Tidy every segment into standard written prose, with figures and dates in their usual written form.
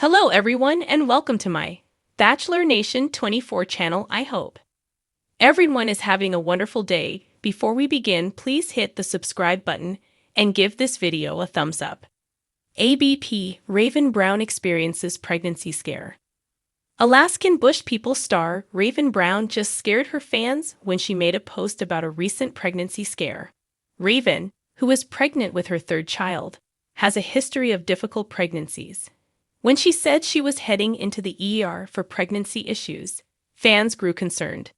Hello everyone and welcome to my Bachelor Nation 24 channel. I hope everyone is having a wonderful day. Before we begin, please hit the subscribe button and give this video a thumbs up. ABP Raiven Brown experiences pregnancy scare. Alaskan Bush People star Raiven Brown just scared her fans when she made a post about a recent pregnancy scare. Raiven, who is pregnant with her third child, has a history of difficult pregnancies. When she said she was heading into the ER for pregnancy issues, fans grew concerned.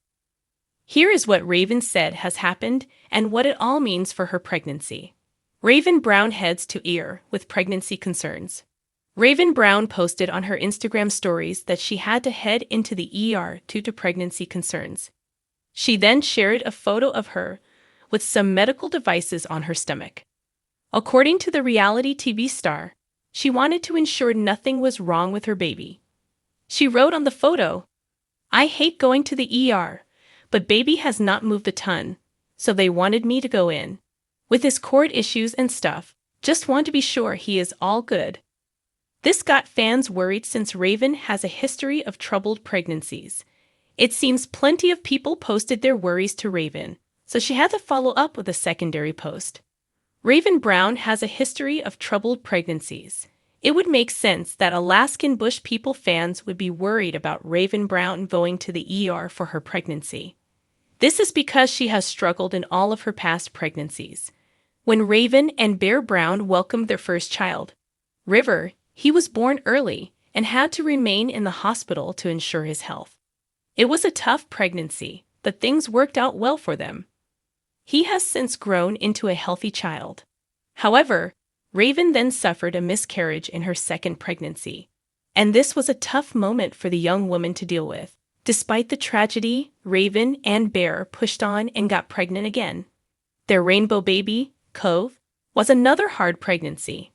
Here is what Raiven said has happened and what it all means for her pregnancy. Raiven Brown heads to ER with pregnancy concerns. Raiven Brown posted on her Instagram stories that she had to head into the ER due to pregnancy concerns. She then shared a photo of her with some medical devices on her stomach. According to the reality TV star, she wanted to ensure nothing was wrong with her baby. She wrote on the photo, "I hate going to the ER, but baby has not moved a ton, so they wanted me to go in. With his cord issues and stuff, just want to be sure he is all good." This got fans worried since Raiven has a history of troubled pregnancies. It seems plenty of people posted their worries to Raiven, so she had to follow up with a secondary post. Raiven Brown has a history of troubled pregnancies. It would make sense that Alaskan Bush People fans would be worried about Raiven Brown going to the ER for her pregnancy. This is because she has struggled in all of her past pregnancies. When Raiven and Bear Brown welcomed their first child, River, he was born early and had to remain in the hospital to ensure his health. It was a tough pregnancy, but things worked out well for them. He has since grown into a healthy child. However, Raiven then suffered a miscarriage in her second pregnancy, and this was a tough moment for the young woman to deal with. Despite the tragedy, Raiven and Bear pushed on and got pregnant again. Their rainbow baby, Cove, was another hard pregnancy.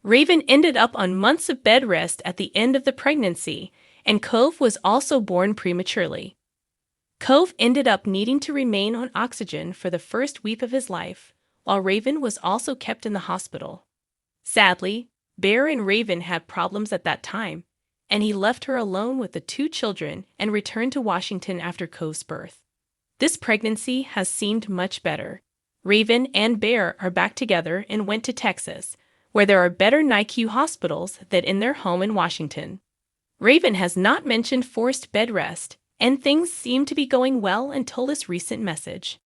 Raiven ended up on months of bed rest at the end of the pregnancy, and Cove was also born prematurely. Cove ended up needing to remain on oxygen for the first week of his life, while Raiven was also kept in the hospital. Sadly, Bear and Raiven had problems at that time, and he left her alone with the two children and returned to Washington after Cove's birth. This pregnancy has seemed much better. Raiven and Bear are back together and went to Texas, where there are better NICU hospitals than in their home in Washington. Raiven has not mentioned forced bed rest, and things seem to be going well until this recent message.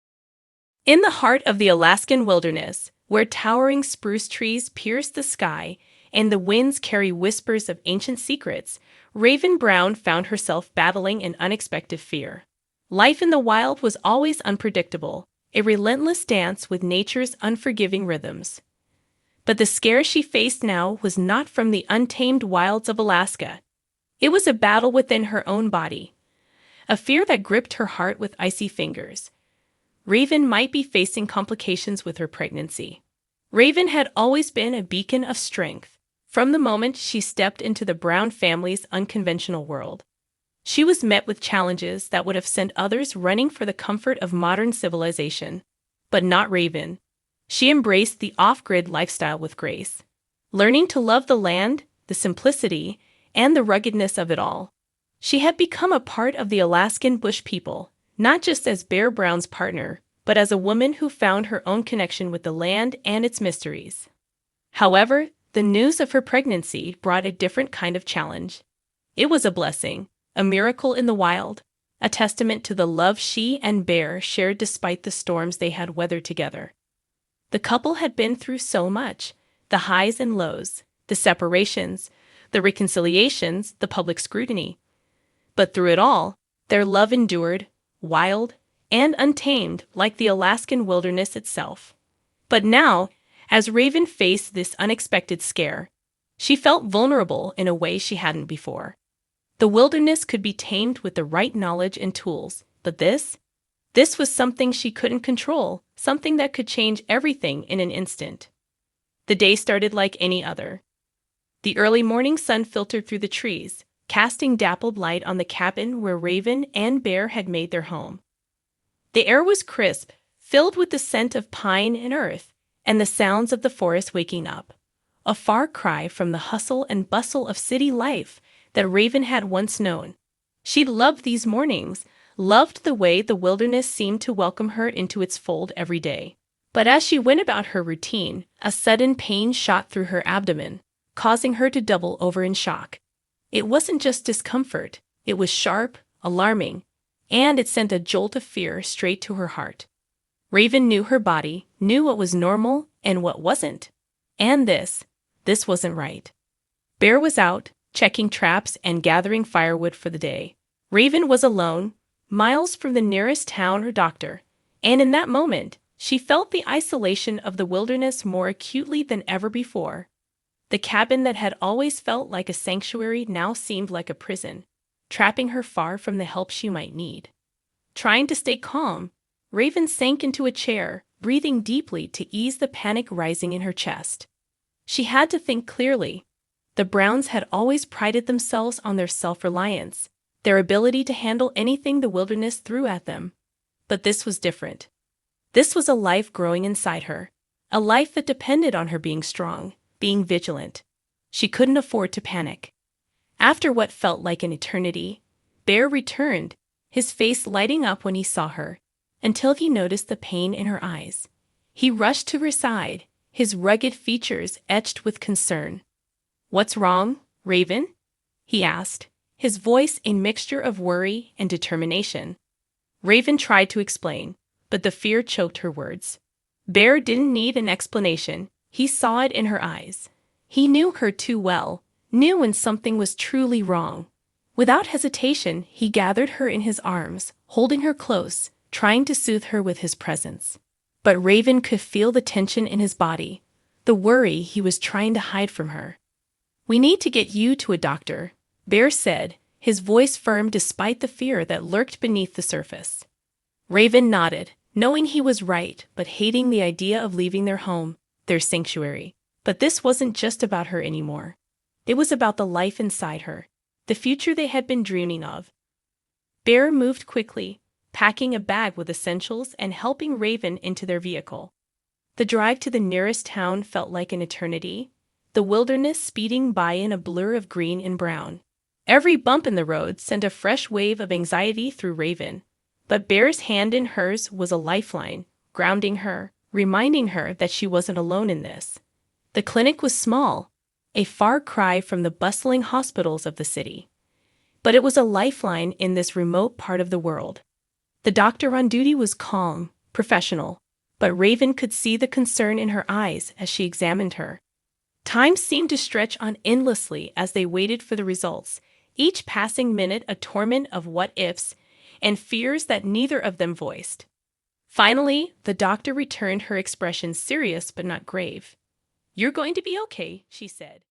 In the heart of the Alaskan wilderness, where towering spruce trees pierce the sky and the winds carry whispers of ancient secrets, Raiven Brown found herself battling an unexpected fear. Life in the wild was always unpredictable, a relentless dance with nature's unforgiving rhythms. But the scare she faced now was not from the untamed wilds of Alaska. It was a battle within her own body, a fear that gripped her heart with icy fingers. Raiven might be facing complications with her pregnancy. Raiven had always been a beacon of strength. From the moment she stepped into the Brown family's unconventional world, she was met with challenges that would have sent others running for the comfort of modern civilization. But not Raiven. She embraced the off-grid lifestyle with grace, learning to love the land, the simplicity, and the ruggedness of it all. She had become a part of the Alaskan Bush People, not just as Bear Brown's partner, but as a woman who found her own connection with the land and its mysteries. However, the news of her pregnancy brought a different kind of challenge. It was a blessing, a miracle in the wild, a testament to the love she and Bear shared despite the storms they had weathered together. The couple had been through so much, the highs and lows, the separations, the reconciliations, the public scrutiny. But through it all, their love endured, wild and untamed like the Alaskan wilderness itself. But now, as Raiven faced this unexpected scare, she felt vulnerable in a way she hadn't before. The wilderness could be tamed with the right knowledge and tools, but this was something she couldn't control, something that could change everything in an instant. The day started like any other. The early morning sun filtered through the trees, casting dappled light on the cabin where Raiven and Bear had made their home. The air was crisp, filled with the scent of pine and earth, and the sounds of the forest waking up. a far cry from the hustle and bustle of city life that Raven had once known. She loved these mornings, loved the way the wilderness seemed to welcome her into its fold every day. But as she went about her routine, a sudden pain shot through her abdomen, causing her to double over in shock. It wasn't just discomfort, it was sharp, alarming, and it sent a jolt of fear straight to her heart. Raven knew her body, knew what was normal and what wasn't. And this wasn't right. Bear was out, checking traps and gathering firewood for the day. Raven was alone, miles from the nearest town or doctor, and in that moment, she felt the isolation of the wilderness more acutely than ever before. The cabin that had always felt like a sanctuary now seemed like a prison, trapping her far from the help she might need. Trying to stay calm, Raven sank into a chair, breathing deeply to ease the panic rising in her chest. She had to think clearly. The Browns had always prided themselves on their self-reliance, their ability to handle anything the wilderness threw at them. But this was different. This was a life growing inside her, a life that depended on her being strong, being vigilant. She couldn't afford to panic. After what felt like an eternity, Bear returned, his face lighting up when he saw her, until he noticed the pain in her eyes. He rushed to her side, his rugged features etched with concern. "What's wrong, Raven?" he asked, his voice a mixture of worry and determination. Raven tried to explain, but the fear choked her words. Bear didn't need an explanation. He saw it in her eyes. He knew her too well, knew when something was truly wrong. Without hesitation, he gathered her in his arms, holding her close, trying to soothe her with his presence. But Raven could feel the tension in his body, the worry he was trying to hide from her. "We need to get you to a doctor," Bear said, his voice firm despite the fear that lurked beneath the surface. Raven nodded, knowing he was right but hating the idea of leaving their home, their sanctuary. But this wasn't just about her anymore. It was about the life inside her, the future they had been dreaming of. Bear moved quickly, packing a bag with essentials and helping Raven into their vehicle. The drive to the nearest town felt like an eternity, the wilderness speeding by in a blur of green and brown. Every bump in the road sent a fresh wave of anxiety through Raven, but Bear's hand in hers was a lifeline, grounding her, reminding her that she wasn't alone in this. The clinic was small, a far cry from the bustling hospitals of the city. But it was a lifeline in this remote part of the world. The doctor on duty was calm, professional, but Raven could see the concern in her eyes as she examined her. Time seemed to stretch on endlessly as they waited for the results, each passing minute a torment of what-ifs and fears that neither of them voiced. Finally, the doctor returned, her expression serious but not grave. "You're going to be okay," she said.